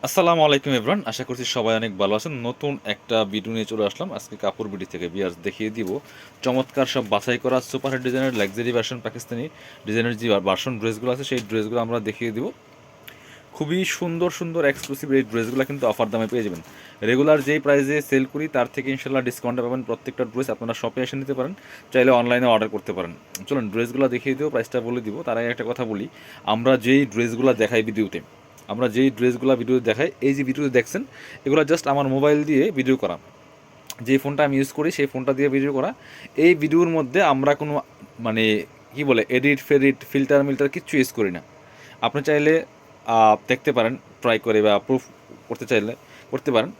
আসসালামু আলাইকুম এভরান, আশা করছি সবাই অনেক ভালো আছেন। নতুন একটা ভিডিও নিয়ে চলে আসলাম আজকে কাপড় বিডি থেকে। বিয়ার্স দেখিয়ে দিব চমৎকার সব বাছাই করা সুপার হিট ডিজাইনের লাক্সারি ভার্সন পাকিস্তানি ডিজাইনের যে ভার্সন ড্রেসগুলো আছে সেই ড্রেসগুলো আমরা দেখিয়ে দিব। খুবই সুন্দর সুন্দর এক্সক্লুসিভ এই ড্রেসগুলো কিন্তু অফার দামে পেয়ে যাবেন। রেগুলার যেই প্রাইসে সেল করি তার থেকে ইনশাল্লাহ ডিসকাউন্টে পাবেন। প্রত্যেকটা ড্রেস আপনারা শপে এসে নিতে পারেন, চাইলে অনলাইনে অর্ডার করতে পারেন। চলুন ড্রেসগুলো দেখিয়ে দিব, প্রাইসটা বলে দিব। তার আগে একটা কথা বলি, আমরা যেই ড্রেসগুলো দেখাই ভিডিওতে, আমরা যেই ড্রেসগুলো ভিডিও দেখাই, এই যে ভিডিওতে দেখছেন, এগুলো জাস্ট আমার মোবাইল দিয়ে ভিডিও করা। যে ফোনটা আমি ইউজ করি সেই ফোনটা দিয়ে ভিডিও করা। এই ভিডিওর মধ্যে আমরা কোনো মানে কি বলে এডিট ফেডিট ফিল্টার মিল্টার কিচ্ছু ইউজ করি না। আপনি চাইলে দেখতে পারেন, ট্রাই করে বা প্রুফ করতে চাইলে করতে পারেন।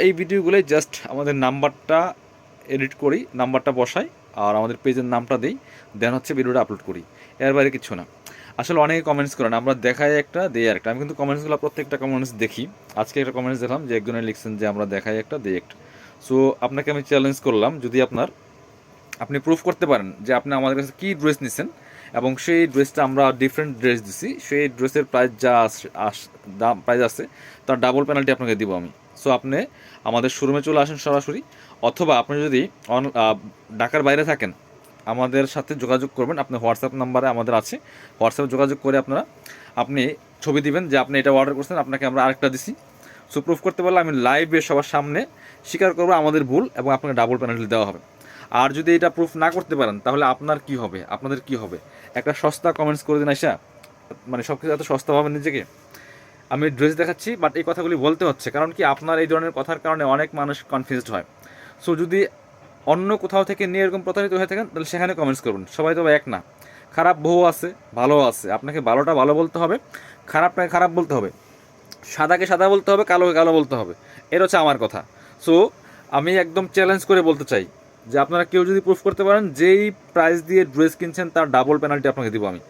এই ভিডিওগুলোই জাস্ট আমাদের নাম্বারটা এডিট করি, নাম্বারটা বসাই আর আমাদের পেজের নামটা দিই, দেন হচ্ছে ভিডিওটা আপলোড করি। এর বাইরে কিছু না। আসলে অনেকে কমেন্টস করেন, আমরা দেখাই একটা দেই একটা। আমি কিন্তু কমেন্টসগুলো প্রত্যেকটা কমেন্টস দেখি। আজকে একটা কমেন্টস দেখলাম যে একজনে লিখছেন যে আমরা দেখাই একটা দেই একটা। সো আপনাকে আমি চ্যালেঞ্জ করলাম, যদি আপনি প্রুফ করতে পারেন যে আপনি আমাদের কাছে কী ড্রেস নিছেন এবং সেই ড্রেসটা আমরা ডিফারেন্ট ড্রেস দিছি, সেই ড্রেসের প্রাইস যা দাম প্রাইস আছে তার ডাবল পেনাল্টি আপনাকে দিব আমি। সো আপনি আমাদের শোরুমে চলে আসেন সরাসরি, অথবা আপনি যদি ঢাকার বাইরে থাকেন আমাদের সাথে যোগাযোগ করবেন। আপনি হোয়াটসঅ্যাপ নাম্বারে আমাদের আছে, হোয়াটসঅ্যাপে যোগাযোগ করে আপনি ছবি দিবেন যে আপনি এটা অর্ডার করছেন, আপনাকে আমরা আরেকটা দিছি। সো প্রুফ করতে পারলে আমি লাইভে সবার সামনে স্বীকার করবো আমাদের ভুল এবং আপনাকে ডাবল পেনাল্টি দেওয়া হবে। আর যদি এটা প্রুফ না করতে পারেন তাহলে আপনার কি হবে, আপনাদের কি হবে? একটা সস্তা কমেন্টস করে দিন আইসা, মানে সব কিছু এত সস্তা ভাবেন নিজেকে। আমি ড্রেস দেখাচ্ছি বাট এই কথাগুলি বলতে হচ্ছে, কারণ কি আপনার এই ধরনের কথার কারণে অনেক মানুষ কনফিউজড হয়। সো যদি অন্য কোথাও থেকে নিয়ে এরকম প্রতারিত হয়ে থাকেন তাহলে সেখানে কমেন্টস করবেন। সবাই তো এক না, খারাপ বহু আছে, ভালো আছে। আপনাকে ভালোটা ভালো বলতে হবে, খারাপটাকে খারাপ বলতে হবে, সাদাকে সাদা বলতে হবে, কালোকে কালো বলতে হবে। এটা হচ্ছে আমার কথা। সো আমি একদম চ্যালেঞ্জ করে বলতে চাই যে আপনারা কেউ যদি প্রুফ করতে পারেন যেই প্রাইস দিয়ে ড্রেস কিনছেন তার ডাবল পেনাল্টি আপনাকে দিব আমি।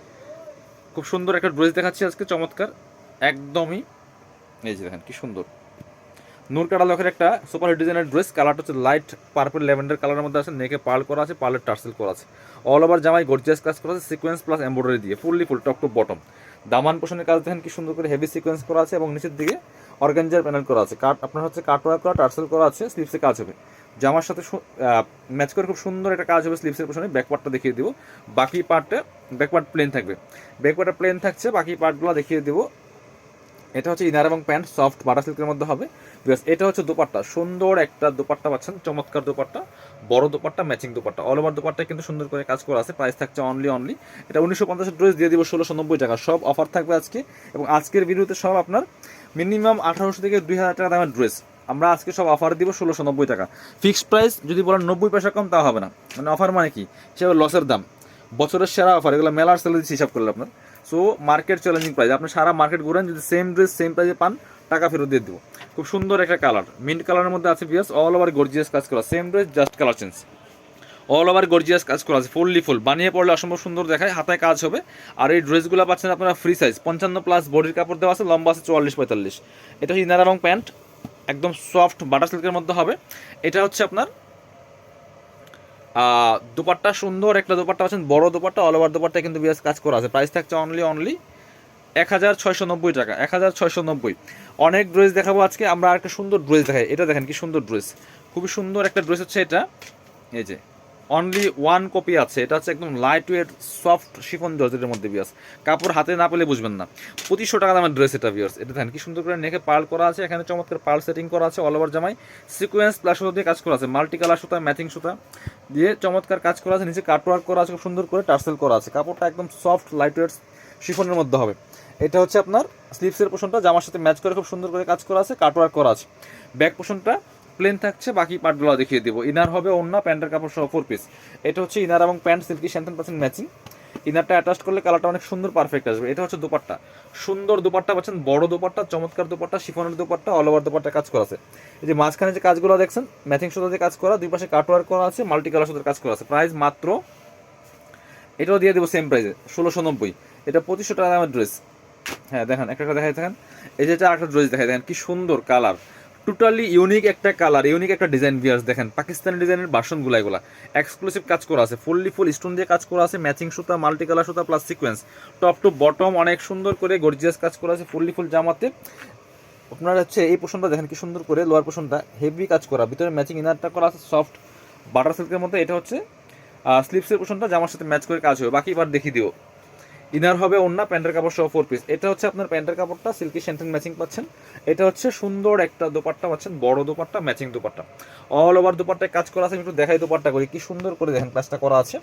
খুব সুন্দর একটা ড্রেস দেখাচ্ছি আজকে, চমৎকার একদমই। এই যে দেখেন কি সুন্দর নূর কাটা লকের একটা সুপার হিট ডিজাইনের ড্রেস। কালারটা হচ্ছে লাইট পার্পল ল্যাভেন্ডার কালারের মধ্যে আছে। নেকে পার্ল করা আছে, পার্লের টার্সেল করা আছে। অল ওভার জামাই গর্জিয়াস কাজ করা আছে, সিকোয়েন্স প্লাস এমব্রয়ডারি দিয়ে fully full top to bottom. দামান পোষণের কাজ দেখেন কি সুন্দর করে হেভি সিকোয়েন্স করা আছে এবং নিচের দিকে অর্গানজার প্যানেল করা আছে। আপনার হচ্ছে কাটওয়ার্ক করা, টার্সেল করা আছে, স্লিভসে কাজ হবে। জামার সাথে ম্যাচ করে খুব সুন্দর একটা কাজ হবে স্লিভসের পোষণে। ব্যাকপার্টটা দেখিয়ে দিব, বাকি পার্টটা ব্যাকপার্ট প্লেন থাকবে। ব্যাকপার্টটা প্লেন থাকছে, বাকি পার্টগুলো দেখিয়ে দেবো। এটা হচ্ছে ইনার এবং প্যান্ট সফট বাটার সিল্কের মধ্যে হবে। বিকজ এটা হচ্ছে দোপাট্টা, সুন্দর একটা দোপাট্টা পাচ্ছেন, চমৎকার দোপাট্টা, বড় dupatta, matching dupatta. All over dupatta কিন্তু সুন্দর করে কাজ করা আছে। প্রাইস থাকছে অনলি এটা 1950 ড্রেস দিয়ে দিব 1690 টাকা। সব অফার থাকবে আজকে, এবং আজকের ভিডিওতে সব আপনার মিনিমাম 1800 থেকে 2000 টাকা দামের ড্রেস আমরা আজকে সব অফার দিব 1690 টাকা। ফিক্সড প্রাইস যদি বলেন 90 পয়সা কম তা হবে না। মানে অফার মানে কি, সেটা লসের দাম। বছরের সেরা অফার, এগুলো মেলার সেলে দিচ্ছি হিসাব করলে আপনার। সো মার্কেট চ্যালেঞ্জিং প্রাইস, আপনি সারা মার্কেট ঘুরেন, যদি সেম ড্রেস সেম প্রাইসে পান টাকা ফেরত দিয়ে দেবো। খুব সুন্দর একটা কালার, মিন্ট কালারের মধ্যে আছে ভিউয়ার্স। অল ওভার গর্জিয়াস কাজ করা, same dress just colour change. All over gorgeous কাজ করা আছে, ফুললি ফুল। বানিয়ে পড়লে অসম্ভব সুন্দর দেখায়, হাতায় কাজ হবে। আর এই ড্রেসগুলো পাচ্ছেন আপনারা ফ্রি সাইজ 55+ বডির কাপড় দেওয়া আছে, লম্বা আছে 44-45। এটা হচ্ছে ইনার এবং প্যান্ট, একদম সফট বাটার সিল্কের মধ্যে হবে। এটা হচ্ছে আপনার দোপাট্টা, সুন্দর একটা দোপাট্টা আছেন, বড় দোপাট্টা। অল ওভার দোপাট্টা কিন্তু বিয়াস কাজ করা আছে। প্রাইস থাকছে অনলি 1690 টাকা, 1690। অনেক ড্রেস দেখাবো আজকে, আমরা একটা সুন্দর ড্রেস দেখাই। এটা দেখেন কি সুন্দর ড্রেস, খুবই সুন্দর একটা ড্রেস হচ্ছে এটা। এই যে অনলি ওয়ান কপি আছে। এটা হচ্ছে একদম লাইট ওয়েট সফট শিফন জর্জেটের মধ্যে বিয়াস। কাপড় হাতে না পেলে বুঝবেন না। 2500 টাকা দামের ড্রেস এটা বিয়ার্স। এটা দেখেন কি সুন্দর করে নেকে পার্ল করা আছে, এখানে চমৎকার পার্ল সেটিং করা আছে। অল ওভার জামাই সিকোয়েন্স প্লাস সুতা দিয়ে কাজ করা আছে, মাল্টি কালার সুতা, ম্যাচিং সুতা দিয়ে চমৎকার কাজ করা আছে। নিচে কাটওয়ার্ক করা আছে, খুব সুন্দর করে টার্সেল করা আছে। কাপড়টা একদম সফট লাইট ওয়েট শিফনের মধ্যে হবে। এটা হচ্ছে আপনার স্লিভসের পোর্শনটা জামার সাথে ম্যাচ করে খুব সুন্দর করে কাজ করা আছে, কাটওয়ার্ক করা আছে। ব্যাক পোর্শনটা প্লেন থাকছে, বাকি পার্টগুলো দেখিয়ে দেবো। ইনার হবে অন্য প্যান্টের কাপড় সহ 4 পিস। এটা হচ্ছে ইনার এবং প্যান্ট সিল্কি 70% ম্যাচিং। ইনারটা অ্যাটাচ করলে কালারটা অনেক সুন্দর পারফেক্ট আসবে। এটা হচ্ছে দোপাট্টা, সুন্দর দোপাট্টা পাচ্ছেন, বড় দোপাট্টা, চমৎকার দোপাট্টা, শিফনের দোপাট্টা। অল ওভার দোপাট্টা কাজ করা আছে। এই যে মাঝখানে যে কাজগুলো দেখছেন ম্যাচিং সুতা দিয়ে কাজ করা, দুই পাশে কাটওয়ার্ক করা আছে, মাল্টি কালার সুতার কাজ করা আছে। প্রাইস মাত্র, এটাও দিয়ে দেবো সেম প্রাইসে 1690। এটা 2500 টাকা দামের ড্রেস। হ্যাঁ দেখেন একটা দেখাই থাকেন। এই যে একটা ড্রেস দেখাই দেখেন কি সুন্দর কালার, টোটালি ইউনিক একটা কালার, ইউনিক একটা ডিজাইন। ভিউয়ার্স দেখেন পাকিস্তানি ডিজাইনের বাসনগুলো, এগুলো এক্সক্লুসিভ কাজ করা আছে, ফুললি ফুল স্টোন দিয়ে কাজ করা আছে, ম্যাচিং সুতা, মাল্টি কালার সুতা plus sequence, top to bottom অনেক সুন্দর করে গর্জিয়াস কাজ করা আছে। ফুললি ফুল জামাতে আপনার হচ্ছে এই পোর্শনটা দেখেন কি সুন্দর করে, লোয়ার পোর্শনটা হেভি কাজ করা, ভিতরে ম্যাচিং ইনারটা করা আছে সফট বাটার সিল্কের মধ্যে। এটা হচ্ছে স্লিপসের পোর্শনটা জামার সাথে ম্যাচ করে কাজ হবে। বাকি এবার দেখিয়ে দিও। ইনার হবে ওন্না, প্যান্টের কাপড় সহ 4 পিস। এটা হচ্ছে আপনার প্যান্টের কাপড়টা সিল্কি সেন্টেন ম্যাচিং পাচ্ছেন। এটা হচ্ছে সুন্দর একটা দোপাট্টা পাচ্ছেন, বড় dupatta, matching dupatta, all over দোপাট্টায় কাজ করা আছে। একটু দেখাই দোপাট্টা করি কি সুন্দর করে দেখেন কাজটা করা আছে।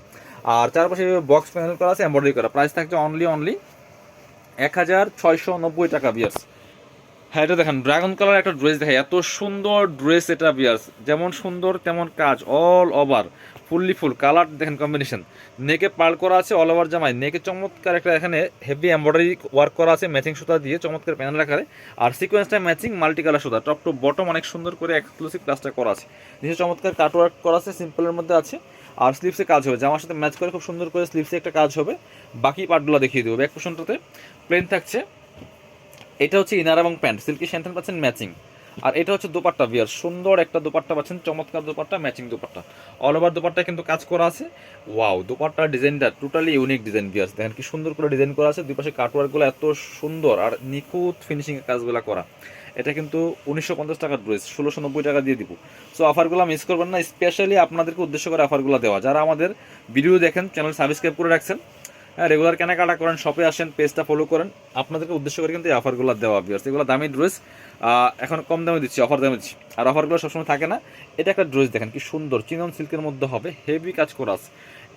আর চারপাশে বক্স প্যানেল করা আছে, এমব্রয়ডারি করা। প্রাইস থাকছে অনলি 1690 টাকা বিয়ার্স। হ্যাঁ, এটা দেখেন ড্রাগন কালার একটা ড্রেস দেখে, এত সুন্দর ড্রেস এটা বিয়ার্স, যেমন সুন্দর তেমন কাজ, all over fully full colour দেখেন কম্বিনেশন। নেকে পার্ল করা আছে, অল ওভার জামাই নেকে চমৎকার একটা এখানে হেভি এমব্রয়ডারি ওয়ার্ক করা আছে ম্যাচিং সুতা দিয়ে চমৎকার প্যানেল আকারে। আর সিকোয়েন্সটা ম্যাচিং মাল্টি কালার সুতা, টপ টু বটম অনেক সুন্দর করে এক্সক্লুসিভ কাজটা করা আছে। নিচে চমৎকার কাট ওয়ার্ক করা আছে, সিম্পলের মধ্যে আছে। আর স্লিপসে কাজ হবে, জামার সাথে ম্যাচ করে খুব সুন্দর করে স্লিপসে একটা কাজ হবে। বাকি পার্টগুলো দেখিয়ে দেবো। ব্যাক পোর্শনটাতে প্লেন থাকছে। এটা হচ্ছে ইনার এবং প্যান্ট, সিল্কি স্যান্টেন পাচ্ছেন ম্যাচিং। আর এটা হচ্ছে দোপাট্টা বিয়ার, সুন্দর একটা দোপাট্টা পাচ্ছেন, চমৎকার dupatta, matching dupatta, all over dupatta কিন্তু কাজ করা আছে। ওয়াও, দোপাট্টার ডিজাইনটা টোটালি ইউনিক ডিজাইন বিয়ার্স, দেখেন কি সুন্দর করে ডিজাইন করা আছে। দুই পাশে কাটওয়ার্কগুলো এত সুন্দর আর নিখুঁত ফিনিশিং এর কাজগুলো করা। এটা কিন্তু 1950 টাকার ড্রেস 1690 টাকা দিয়ে দিব। সো অফারগুলো মিস করবেন না, স্পেশালি আপনাদেরকে উদ্দেশ্য করে অফারগুলো দেওয়া। যারা আমাদের ভিডিও দেখেন, চ্যানেল সাবস্ক্রাইব করে রাখছেন, হ্যাঁ রেগুলার কেনাকাটা করেন, শপে আসেন, পেজটা ফলো করেন, আপনাদেরকে উদ্দেশ্য করে কিন্তু এই অফারগুলো দেওয়া বিয়ার্স। এগুলো দামি ড্রেস, এখন কম দামে দিচ্ছি, অফার দামে দিচ্ছি। আর অফারগুলো সবসময় থাকে না। এটা একটা ড্রেস দেখেন কি সুন্দর, চিনন সিল্কের মধ্যে হবে, হেভি কাজ করা আছে,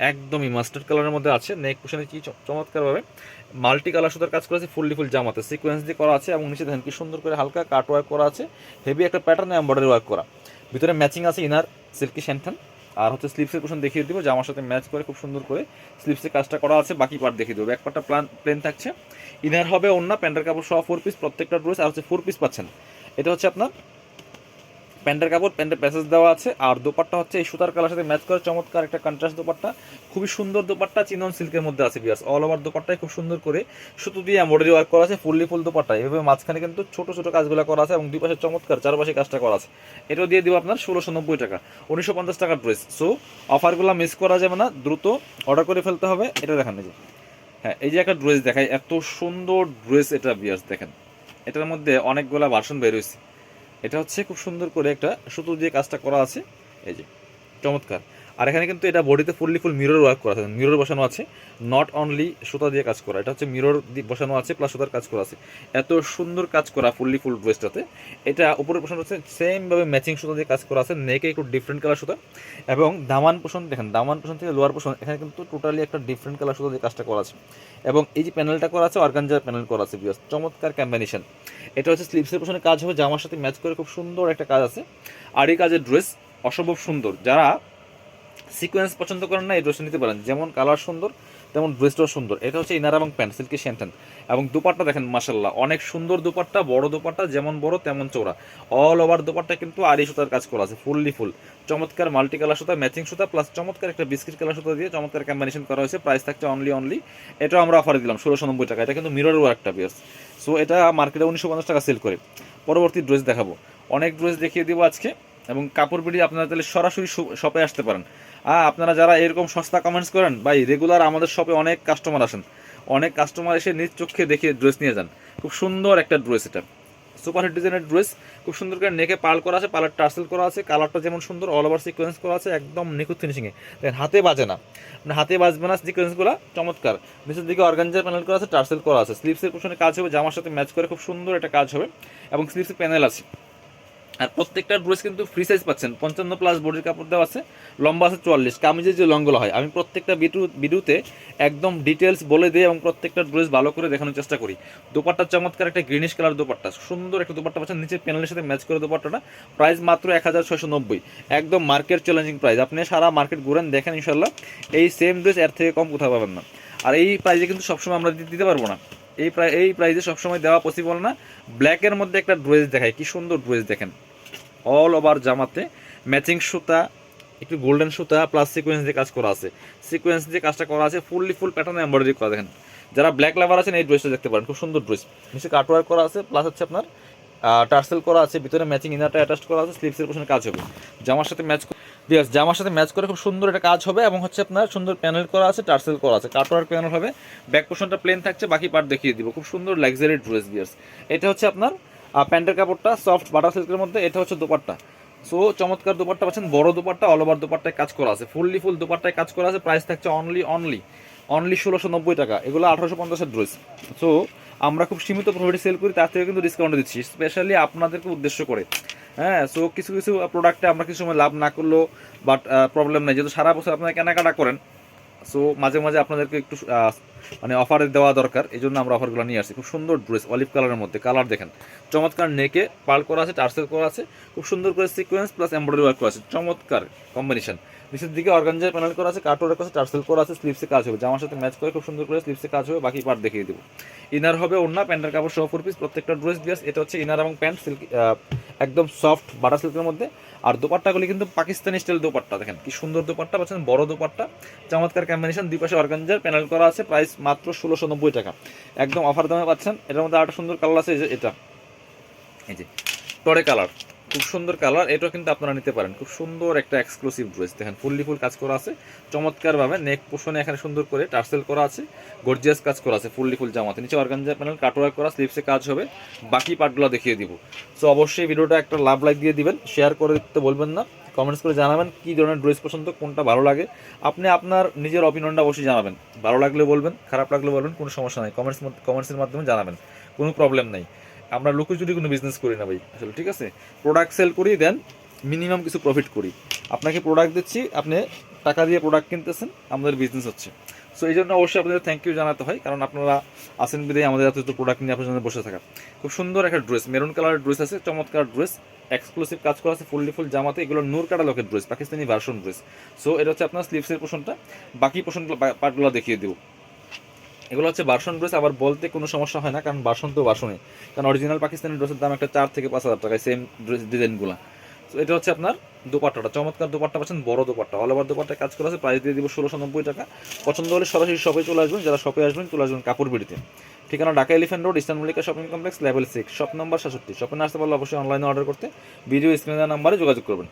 একদমই মাস্টার্ড কালারের মধ্যে আছে। নেক পোশনে কি চমৎকারভাবে মাল্টি কালার সুতার কাজ করা আছে, ফুললি ফুল জামাতে সিকোয়েন্স দিয়ে করা আছে। এবং নিচে দেখেন কি সুন্দর করে হালকা কাট ওয়ার্ক করা আছে, হেভি একটা প্যাটার্ন এমব্রয়ডারি ওয়ার্ক করা। ভিতরে ম্যাচিং আছে ইনার সিল্কি স্যান্টেন। আর হচ্ছে স্লিপসের পোর্শন দেখিয়ে দিব, জামার সাথে ম্যাচ করে খুব সুন্দর করে স্লিপসের কাজটা করা আছে। বাকি পার্ট দেখিয়ে দেবো। এক পার্টটা প্লেন থাকছে, ইনার হবে ওন্না, প্যান্টের কাপড় সহ 4 পিস প্রত্যেকটা ড্রেস। আর হচ্ছে 4 পিস পাচ্ছেন। এটা হচ্ছে আপনার প্যান্টের কাপড়, প্যান্টের প্যাসেজ দেওয়া আছে। আর দোপাট্টা হচ্ছে এই সুতার কালার সাথে ম্যাচ করে চমৎকার একটা কন্ট্রাস্ট দোপাট্টা, খুবই সুন্দর দোপাট্টা, চিনন সিল্কের মধ্যে আছে বিয়ার্স। অল ওভার দোপাট্টায় খুব সুন্দর করে সুতো দিয়ে এমব্রয়ডারি ওয়ার্ক করা আছে, ফুললি ফুল দোপাট্টা। এভাবে মাঝখানে কিন্তু ছোট ছোট কাজগুলো করা আছে এবং দুই পাশে চমৎকার চারপাশে কাজটা করা আছে। এটাও দিয়ে দিব আপনার 1690 টাকা, 1950 টাকার ড্রেস। সো অফারগুলো মিস করা যাবে না, দ্রুত অর্ডার করে ফেলতে হবে। এটা দেখেন এই যে, হ্যাঁ এই যে একটা ড্রেস দেখায়, এত সুন্দর ড্রেস এটা বিয়ার্স দেখেন। এটার মধ্যে অনেকগুলো ভার্সন বের হয়েছে। এটা হচ্ছে খুব সুন্দর করে একটা সুতো দিয়ে কাজটা করা আছে, এই যে চমৎকার। আর এখানে কিন্তু এটা বডিতে ফুললি ফুল মিরর ওয়ার্ক করা আছে, মিরর বসানো আছে, নট অনলি সুতা দিয়ে কাজ করা, এটা হচ্ছে মিরর বসানো আছে প্লাস সুতার কাজ করা আছে। এত সুন্দর কাজ করা ফুললি ফুল ড্রেসটাতে। এটা উপরের পোর্শন হচ্ছে সেমভাবে ম্যাচিং সুতা দিয়ে কাজ করা আছে, নেকে একটু ডিফারেন্ট কালার সুতা। এবং দামান পোর্শন দেখেন, দামান পোর্শন থেকে লোয়ার পোর্শন এখানে কিন্তু টোটালি একটা ডিফারেন্ট কালার সুতা দিয়ে কাজটা করা আছে। এবং এই যে প্যানেলটা করা আছে, অর্গানজার প্যানেল করা আছে বিয়াস, চমৎকার কম্বিনেশন। এটা হচ্ছে স্লিপসের পোর্শনে কাজ হবে, জামার সাথে ম্যাচ করে খুব সুন্দর একটা কাজ আছে। আর এই কাজের ড্রেস অসম্ভব সুন্দর। যারা সিকোয়েন্স পছন্দ করেন না, এই ড্রেসটা নিতে পারেন, যেমন কালার সুন্দর তেমন ড্রেসটাও সুন্দর। এটা হচ্ছে ইনার এবং প্যান্ট, সিল্কি স্যান্টেন। এবং দুপাট্টা দেখেন মাশাল্লাহ, অনেক সুন্দর দুপাট্টা, বড় দুপাট্টা, যেমন বড় তেমন চৌড়া, অল ওভার দুপাট্টা কিন্তু আড়ি সুতার কাজ করা আছে, ফুললি ফুল চমৎকার মাল্টি কালার সুতা, ম্যাচিং সুতা প্লাস চমৎকার একটা বিস্কিট কালার সুতা দিয়ে চমৎকার কম্বিনেশন করা হয়েছে। প্রাইস থাকছে অনলি এটাও আমরা অফারে দিলাম 1690 টাকা। এটা কিন্তু মিরর ওয়ার্কটা বিয়ার্স। সো এটা মার্কেটে 1950 টাকা সেল করে। পরবর্তী ড্রেস দেখাবো, অনেক ড্রেস দেখিয়ে দিব আজকে। এবং কাপড় বিডি আপনারা তাহলে সরাসরি শপে আসতে পারেন। আপনারা যারা এরকম সস্তা কমেন্টস করেন ভাই, রেগুলার আমাদের শপে অনেক কাস্টমার আসেন, অনেক কাস্টমার এসে নিজ চোখে দেখে ড্রেস নিয়ে যান। খুব সুন্দর একটা ড্রেস, এটা সুপার হিট ডিজাইনের ড্রেস, খুব সুন্দর করে নেকে পার্ল করা আছে, পার্লার টার্সেল করা আছে, কালারটা যেমন সুন্দর, অল ওভার সিকোয়েন্স করা আছে, একদম নিখুঁত ফিনিশিংয়ে। দেখেন হাতে বাজে না, মানে হাতে বাজবে না সিকোয়েন্সগুলো, চমৎকার। নিচের দিকে অর্গানজার প্যানেল করা আছে, টার্সেল করা আছে, স্লিপসের পিছনে কাজ হবে, জামার সাথে ম্যাচ করে খুব সুন্দর একটা কাজ হবে। এবং স্লিপসের প্যানেল আছে। আর প্রত্যেকটা ড্রেস কিন্তু ফ্রি সাইজ পাচ্ছেন, 55+ বডির কাপড় দেওয়া আছে, লম্বা আছে 44। কামিজের যে লংগুলো হয় আমি প্রত্যেকটা ভিডিওতে একদম ডিটেলস বলে দিই এবং প্রত্যেকটা ড্রেস ভালো করে দেখানোর চেষ্টা করি। দোপাট্টা চমৎকার একটা গ্রিনিশ কালার দোপাট্টা, সুন্দর একটা দোপাট্টা পাচ্ছেন, নিচের প্যানেলের সাথে ম্যাচ করে দোপাট্টাটা। প্রাইস মাত্র 1690, একদম মার্কেট চ্যালেঞ্জিং প্রাইস। আপনি সারা মার্কেট ঘুরেন দেখেন, ইনশাল্লাহ এই সেম ড্রেস এর থেকে কম কোথাও পাবেন না। আর এই প্রাইসে কিন্তু সবসময় আমরা দিতে পারবো না, এই প্রাইসে সবসময় দেওয়া পসিবল না। ব্ল্যাকের মধ্যে একটা ড্রেস দেখায়, কি সুন্দর ড্রেস দেখেন, অল ওভার জামাতে ম্যাচিং সুতা, একটু গোল্ডেন সুতা প্লাস সিকোয়েন্স দিয়ে কাজ করা আছে, সিকোয়েন্স দিয়ে কাজটা করা আছে, ফুললি ফুল প্যাটার্ন এমব্রয়ডারি করা। দেখেন যারা ব্ল্যাক লাভার আছেন এই ড্রেসটা দেখতে পারেন, খুব সুন্দর ড্রেস। নিচে কাটওয়ার্ক করা আছে, প্লাস হচ্ছে আপনার টার্সেল করা আছে, ভিতরে ম্যাচিং ইনারটা অ্যাটাচ করা আছে, স্লিপসের পোশনে কাজ হবে, জামার সাথে ম্যাচ জামার সাথে ম্যাচ করে খুব সুন্দর একটা কাজ হবে। এবং হচ্ছে আপনার সুন্দর প্যানেল করা আছে, টার্সেল করা আছে, কাটওয়ার্ক প্যানেল হবে। ব্যাক পোর্শনটা প্লেন থাকছে, বাকি পার্ট দেখিয়ে দিব। খুব সুন্দর লাক্সারি ড্রেস বিয়ার্স। এটা হচ্ছে আপনার আর প্যান্টের কাপড়টা সফট বাটার সিল্কের মধ্যে, এটা হচ্ছে দোপাট্টা। সো চমৎকার দোপাট্টা পাচ্ছেন, বড় দোপাট্টা, অল ওভার দোপাট্টায় কাজ করা আছে, ফুল দোপাট্টায় কাজ করা আছে। প্রাইস থাকছে অনলি 1690 টাকা। এগুলো 1850-এর ড্রেস। সো আমরা খুব সীমিত প্রফিটে সেল করি, তার থেকে কিন্তু ডিসকাউন্ট দিচ্ছি স্পেশালি আপনাদেরকে উদ্দেশ্য করে। হ্যাঁ, সো কিছু কিছু প্রোডাক্টে আমরা কিছু সময় লাভ না করলেও বাট প্রবলেম নেই, যেহেতু সারা বছর আপনারা কেনাকাটা করেন। সো মাঝে মাঝে আপনাদেরকে একটু মানে অফারে দেওয়া দরকার, এই জন্য আমরা অফারগুলো নিয়ে আসছি। খুব সুন্দর ড্রেস, অলিভ কালারের মধ্যে, কালার দেখেন চমৎকার, নেকে পার্ল করা আছে, টার্সেল করা আছে, খুব সুন্দর করে সিকোয়েন্স প্লাস এমব্রয়ডারি ওয়ার্ক করা আছে, চমৎকার কম্বিনেশন। নিচের দিকে অর্গানজার প্যানেল করা আছে, কাটওয়ার্ক আছে, টার্সেল করা আছে, স্লিপসে কাজ হবে, জামার সাথে ম্যাচ করে খুব সুন্দর করে স্লিপসে কাজ হবে। বাকি পার্ট দেখিয়ে দেবো। ইনার হবে ওড়না, প্যান্টের কাপড় সহ 4 পিস, প্রত্যেকটা ড্রেস বিয়াস। এটা হচ্ছে ইনার এবং প্যান্ট সিল্ক, একদম সফট বাটার সিল্কের মধ্যে। আর দোপাট্টাগুলি কিন্তু পাকিস্তানি স্টাইল দোপাট্টা, দেখেন কি সুন্দর দোপাট্টা পাচ্ছেন, বড় দোপাট্টা, চমৎকার কম্বিনেশন, দুই পাশে অর্গানজার প্যানেল করা আছে। প্রাইস মাত্র 1690 টাকা, একদম অফার দামে পাচ্ছেন। এটার মধ্যে আরেকটা সুন্দর কালার আছে, এটা এই যে টরে কালার, খুব সুন্দর কালার, এটাও কিন্তু আপনারা নিতে পারেন। খুব সুন্দর একটা এক্সক্লুসিভ ড্রেস, দেখেন ফুল কাজ করা আছে চমৎকারভাবে, নেক পোষণে এখানে সুন্দর করে টার্সেল করা আছে, গর্জিয়াস কাজ করা আছে, ফুল জামাতে, নিচে অর্গানজা প্যানেল কাটওয়ার্ক করা, স্লিপসে কাজ হবে। বাকি পার্টগুলো দেখিয়ে দিব। সো অবশ্যই ভিডিওটা একটা লাভ লাইক দিয়ে দিবেন, শেয়ার করে দিতে বলবেন না, কমেন্টস করে জানাবেন কী ধরনের ড্রেস পছন্দ, কোনটা ভালো লাগে। আপনি আপনার নিজের অপিনিয়নটা অবশ্যই জানাবেন, ভালো লাগলে বলবেন, খারাপ লাগলে বলবেন, কোনো সমস্যা নাই, কমেন্টসের মাধ্যমে জানাবেন, কোনো প্রবলেম নেই। আমরা লুকোচুরি কোনো বিজনেস করি না ভাই আসলে, ঠিক আছে? প্রোডাক্ট সেল করি, দেন মিনিমাম কিছু প্রফিট করি। আপনাকে প্রোডাক্ট দিচ্ছি, আপনি টাকা দিয়ে প্রোডাক্ট কিনতেছেন, আমাদের বিজনেস হচ্ছে। সো এই জন্য অবশ্যই আপনাদের থ্যাংক ইউ জানাতে হয়, কারণ আপনারা আসেন বিদায় আমাদের এত প্রোডাক্ট নিয়ে আপনার জন্য বসে থাকা। খুব সুন্দর একটা ড্রেস, মেরুন কালারের ড্রেস আছে, চমৎকার ড্রেস, এক্সক্লুসিভ কাজ করা আছে, ফুল জামাতে। এগুলো নূর কাটা লোকের dress, Pakistani version dress. So এটা হচ্ছে আপনার স্লিভসের পোর্শনটা, বাকি পোর্শনগুলো পার্টগুলো দেখিয়ে দেবো। এগুলো হচ্ছে ভার্সন ড্রেস, আবার বলতে কোনো সমস্যা হয় না, কারণ ভার্সন তো ভার্সনই, কারণ অরিজিনাল পাকিস্তানি ড্রেসের দাম একটা 4 থেকে 5 হাজার টাকায়, সেম ড্রেস ডিজাইনগুলো। তো এটা হচ্ছে আপনার দোপাট্টাটা, চমৎকার দোপাট্টা পাচ্ছেন, বড় দোপাট্টা, অল ওভার দোপাট্টায় কাজ করা আছে। প্রাইস দিয়ে দিব 1690 টাকা। পছন্দ হলে সরাসরি শপে চলে আসবেন, যারা শপে আসবেন চলে আসবেন কাপড় বিড়িতে। ঠিকানা Dhaka elephant road, eastern Mallika shopping complex, level 6, shop number 67। শপে না আসতে পারলে অবশ্যই অনলাইনে অর্ডার করতে ভিডিও স্ক্রিনের নাম্বারে যোগাযোগ করবেন।